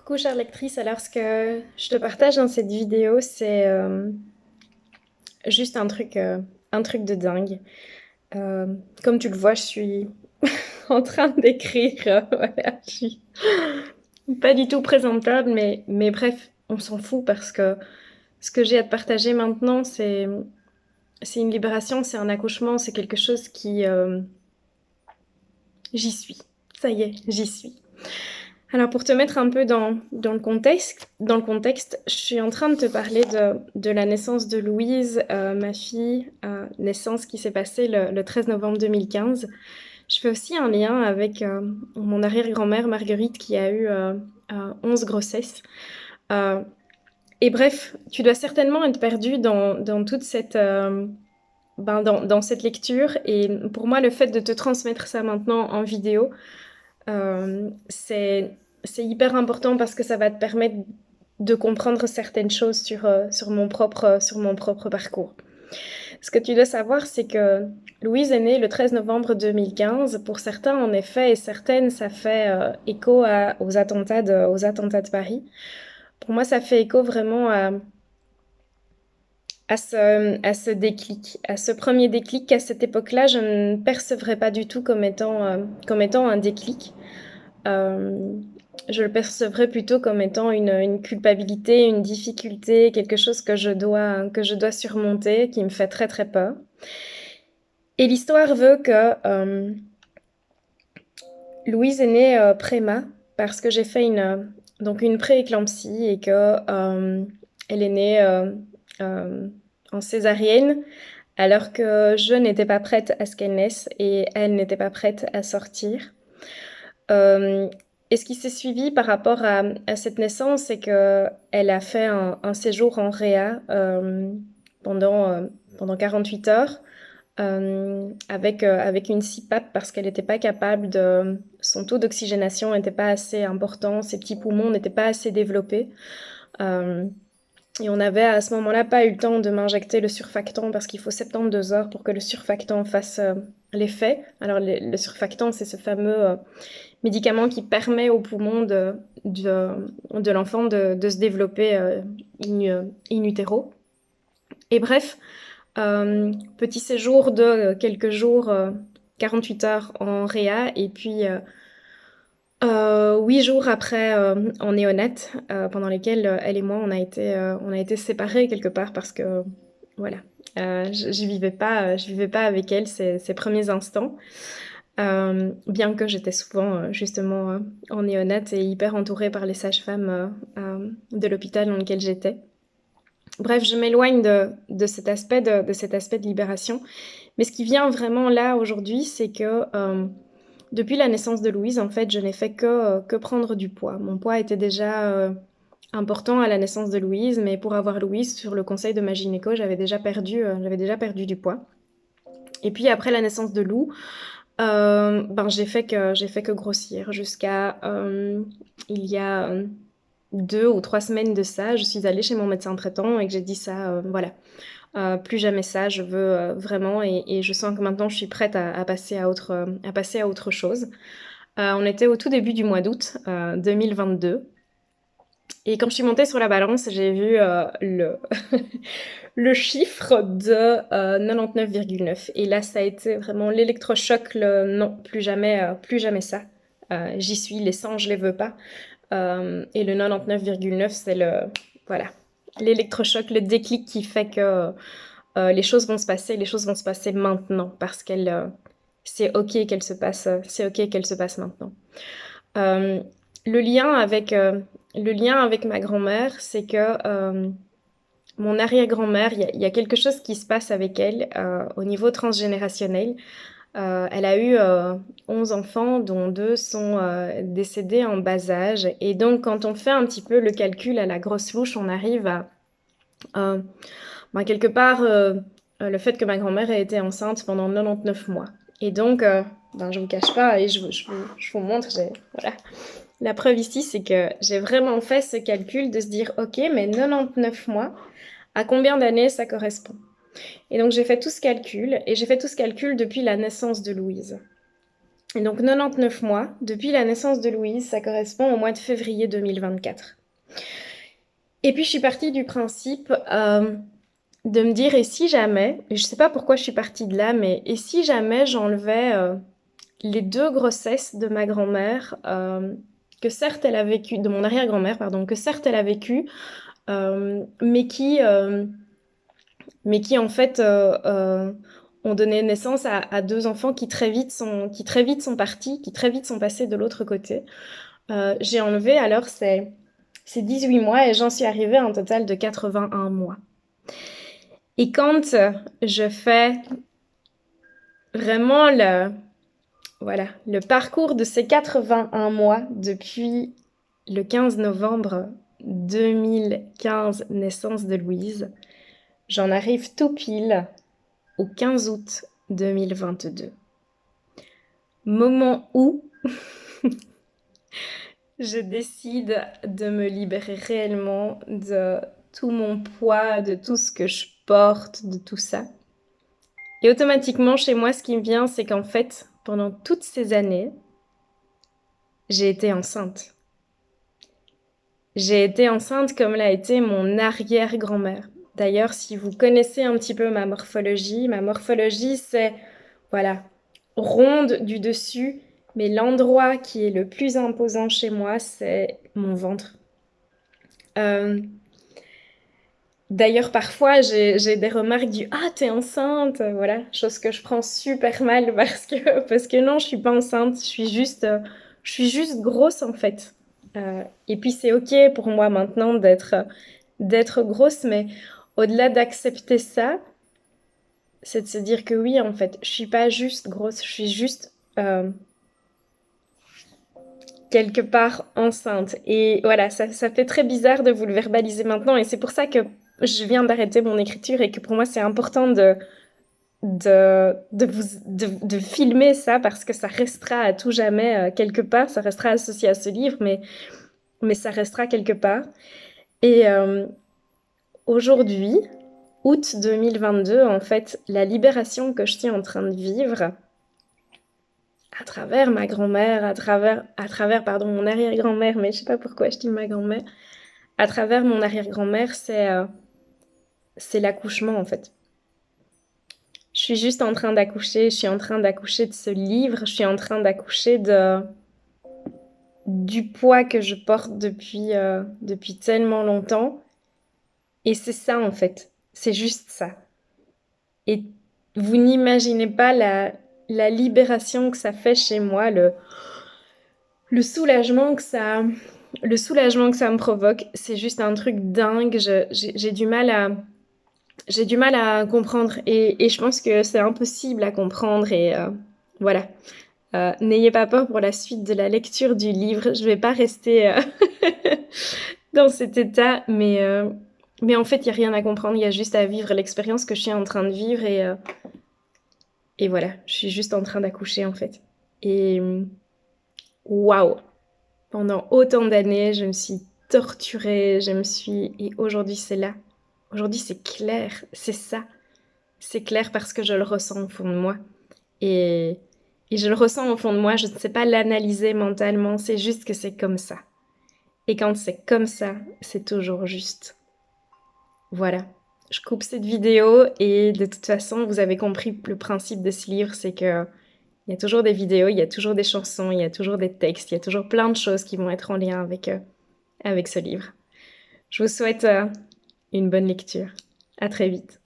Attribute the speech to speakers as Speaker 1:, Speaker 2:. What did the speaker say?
Speaker 1: Coucou chère lectrice, alors ce que je te partage dans cette vidéo, c'est juste un truc de dingue. Euh, Comme tu le vois, je suis en train d'écrire, voilà, je suis pas du tout présentable, mais bref, on s'en fout parce que ce que j'ai à te partager maintenant, c'est une libération, c'est un accouchement, c'est quelque chose qui... j'y suis, ça y est, j'y suis. Alors pour te mettre un peu dans le contexte, je suis en train de te parler de la naissance de Louise, ma fille, naissance qui s'est passée le 13 novembre 2015. Je fais aussi un lien avec mon arrière-grand-mère Marguerite qui a eu 11 grossesses. Euh, et bref, tu dois certainement être perdu dans toute cette, dans cette lecture. Et pour moi, le fait de te transmettre ça maintenant en vidéo, euh, c'est, c'est hyper important parce que ça va te permettre de comprendre certaines choses sur mon propre parcours. Ce que tu dois savoir, c'est que Louise est née le 13 novembre 2015. Pour certains, en effet, et certaines, ça fait écho aux attentats de Paris. Pour moi, ça fait écho vraiment à ce déclic, à ce premier déclic qu'à cette époque-là, je ne percevrais pas du tout comme étant un déclic. Euh, je le percevrais plutôt comme étant une culpabilité, une difficulté, quelque chose que je dois surmonter, qui me fait très très peur. Et l'histoire veut que Louise est née préma parce que j'ai fait donc une pré-éclampsie et que elle est née en césarienne alors que je n'étais pas prête à ce qu'elle naisse et elle n'était pas prête à sortir. Euh, et ce qui s'est suivi par rapport à cette naissance, c'est que elle a fait un séjour en réa pendant, pendant 48 heures avec une CPAP parce qu'elle n'était pas capable de... Son taux d'oxygénation n'était pas assez important, ses petits poumons n'étaient pas assez développés. Euh, et on n'avait à ce moment-là pas eu le temps de m'injecter le surfactant parce qu'il faut 72 heures pour que le surfactant fasse l'effet. Alors le surfactant, c'est ce fameux médicament qui permet aux poumons de l'enfant de se développer in utero. Et bref, petit séjour de quelques jours, 48 heures en réa, et puis 8 jours après en néonate, pendant lesquels elle et moi, on a été séparés quelque part parce que, voilà, je vivais pas avec elle ces premiers instants. Bien que j'étais souvent justement en néonate et hyper entourée par les sages-femmes de l'hôpital dans lequel j'étais. Bref, je m'éloigne de cet aspect de libération. Mais ce qui vient vraiment là aujourd'hui, c'est que depuis la naissance de Louise, en fait, je n'ai fait que prendre du poids. Mon poids était déjà important à la naissance de Louise, mais pour avoir Louise, sur le conseil de ma gynéco, j'avais déjà perdu du poids. Et puis après la naissance de Lou, ben j'ai fait que grossir jusqu'à il y a 2 ou 3 semaines de ça, je suis allée chez mon médecin traitant et que j'ai dit ça, voilà, plus jamais ça, je veux vraiment et je sens que maintenant je suis prête à passer à autre chose. On était au tout début du mois d'août 2022 et quand je suis montée sur la balance, j'ai vu le chiffre de 99,9. Et là, ça a été vraiment l'électrochoc, le non, plus jamais ça. J'y suis, les 100, je les veux pas. Et le 99,9, c'est voilà, l'électrochoc, le déclic qui fait que les choses vont se passer maintenant parce c'est ok qu'elles se passent maintenant. Euh, le lien avec, euh, le lien avec ma grand-mère, c'est que mon arrière-grand-mère, il y a quelque chose qui se passe avec elle au niveau transgénérationnel. Elle a eu 11 enfants, dont 2 sont décédés en bas âge. Et donc, quand on fait un petit peu le calcul à la grosse louche, on arrive à euh, ben, quelque part le fait que ma grand-mère ait été enceinte pendant 99 mois. Et donc, ben, je vous cache pas, et je vous montre, voilà. La preuve ici, c'est que j'ai vraiment fait ce calcul de se dire, ok, mais 99 mois, à combien d'années ça correspond? Et donc j'ai fait tout ce calcul, et j'ai fait tout ce calcul depuis la naissance de Louise. Et donc 99 mois depuis la naissance de Louise, ça correspond au mois de février 2024. Et puis je suis partie du principe de me dire, et si jamais, et je sais pas pourquoi je suis partie de là, mais et si jamais j'enlevais les 2 grossesses de ma grand-mère, que certes elle a vécu, de mon arrière-grand-mère, pardon, que certes elle a vécu, mais qui en fait ont donné naissance à 2 enfants qui très vite sont partis, qui très vite sont passés de l'autre côté. J'ai enlevé alors ces 18 mois et j'en suis arrivée à un total de 81 mois. Et quand je fais vraiment le parcours de ces 81 mois depuis le 15 novembre 2015, naissance de Louise, j'en arrive tout pile au 15 août 2022. Moment où je décide de me libérer réellement de tout mon poids, de tout ce que je porte, de tout ça. Et automatiquement, chez moi, ce qui me vient, c'est qu'en fait, pendant toutes ces années, j'ai été enceinte. J'ai été enceinte comme l'a été mon arrière-grand-mère. D'ailleurs, si vous connaissez un petit peu ma morphologie, c'est, voilà, ronde du dessus, mais l'endroit qui est le plus imposant chez moi, c'est mon ventre. D'ailleurs, parfois, j'ai des remarques du «Ah, t'es enceinte!» Voilà, chose que je prends super mal parce que non, je suis pas enceinte, je suis juste grosse en fait. Et puis c'est ok pour moi maintenant d'être grosse, mais au-delà d'accepter ça, c'est de se dire que oui, en fait, je suis pas juste grosse, je suis juste quelque part enceinte. Et voilà, ça fait très bizarre de vous le verbaliser maintenant, et c'est pour ça que je viens d'arrêter mon écriture et que pour moi c'est important de filmer ça parce que ça restera à tout jamais quelque part, ça restera associé à ce livre, mais ça restera quelque part. Et aujourd'hui, août 2022, en fait, la libération que je suis en train de vivre, à travers ma grand-mère, à travers, pardon, mon arrière-grand-mère, mais je sais pas pourquoi je dis ma grand-mère, à travers mon arrière-grand-mère, c'est l'accouchement, en fait. Je suis juste en train d'accoucher, je suis en train d'accoucher de ce livre, je suis en train d'accoucher du poids que je porte depuis tellement longtemps. Et c'est ça, en fait. C'est juste ça. Et vous n'imaginez pas la libération que ça fait chez moi, le soulagement que ça, le soulagement que ça me provoque. C'est juste un truc dingue. J'ai du mal à comprendre et je pense que c'est impossible à comprendre et voilà. N'ayez pas peur pour la suite de la lecture du livre. Je vais pas rester dans cet état, mais en fait, il y a rien à comprendre. Il y a juste à vivre l'expérience que je suis en train de vivre et voilà. Je suis juste en train d'accoucher en fait. Et waouh! Pendant autant d'années, je me suis torturée, et aujourd'hui c'est là. Aujourd'hui c'est clair, c'est ça. C'est clair parce que je le ressens au fond de moi. Et, et je le ressens au fond de moi, je ne sais pas l'analyser mentalement, c'est juste que c'est comme ça. Et quand c'est comme ça, c'est toujours juste. Voilà. Je coupe cette vidéo et de toute façon, vous avez compris le principe de ce livre, c'est que il y a toujours des vidéos, il y a toujours des chansons, il y a toujours des textes, il y a toujours plein de choses qui vont être en lien avec ce livre. Je vous souhaite une bonne lecture. À très vite.